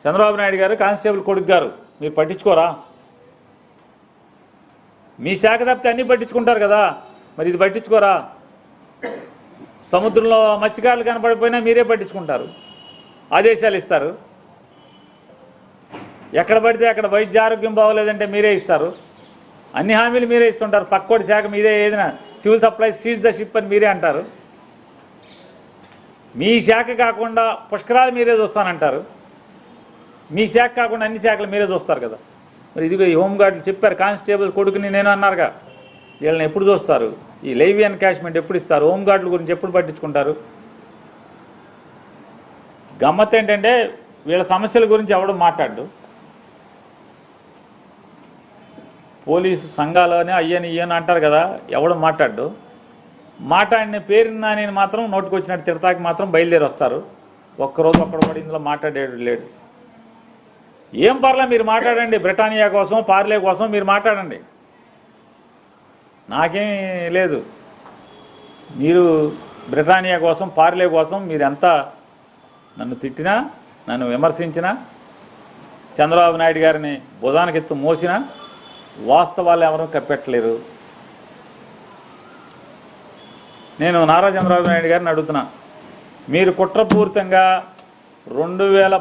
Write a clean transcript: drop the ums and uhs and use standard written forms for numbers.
చంద్రబాబు నాయుడు గారు కానిస్టేబుల్ కొడుకు గారు మీరు పట్టించుకోరా? మీ శాఖ తప్పితే అన్నీ పట్టించుకుంటారు కదా, మరి ఇది పట్టించుకోరా? సముద్రంలో మత్స్యకారులు కనపడిపోయినా మీరే పట్టించుకుంటారు, ఆదేశాలు ఇస్తారు. ఎక్కడ పడితే అక్కడ వైద్య ఆరోగ్యం బాగోలేదంటే మీరే ఇస్తారు, అన్ని హామీలు మీరే ఇస్తుంటారు. పక్కోటి శాఖ మీదే, ఏదైనా civil supplies seize the ship అని మీరే అంటారు. మీ శాఖ కాకుండా పుష్కరాలు మీరే చూస్తానంటారు. మీ శాఖ కాకుండా అన్ని శాఖలు మీరే చూస్తారు కదా. మరి ఇదిగో ఈ హోంగార్డులు చెప్పారు, కానిస్టేబుల్ కొడుకుని నేను అన్నారుగా, వీళ్ళని ఎప్పుడు చూస్తారు? ఈ లైవ్ ఎన్కాష్మెంట్ ఎప్పుడు ఇస్తారు? హోంగార్డుల గురించి ఎప్పుడు పట్టించుకుంటారు? గమ్మత్ ఏంటంటే వీళ్ళ సమస్యల గురించి ఎవడు మాట్లాడు. పోలీసు సంఘాలని అయ్యని ఇయ్యని అంటారు కదా, ఎవడు మాట్లాడు. మాట్లాడిన పేరున్నా నేను మాత్రం నోటికి వచ్చినట్టు తిడతాకి మాత్రం బయలుదేరి వస్తారు. ఒక్కరోజు ఒక్కడు కూడా ఇందులో మాట్లాడేడు లేడు. ఏం పర్లే, మీరు మాట్లాడండి. బ్రిటానియా కోసం, పార్లే కోసం మీరు మాట్లాడండి, నాకేం లేదు. మీరు బ్రిటానియా కోసం, పార్లే కోసం మీరు ఎంత నన్ను తిట్టినా, నన్ను విమర్శించినా, చంద్రబాబు నాయుడు గారిని భుజానికెత్తు మోసినా వాస్తవాలు ఎవరూ కప్పెట్టలేరు. నేను నారా చంద్రబాబు నాయుడు గారిని అడుగుతున్నా, మీరు కుట్రపూరితంగా 2000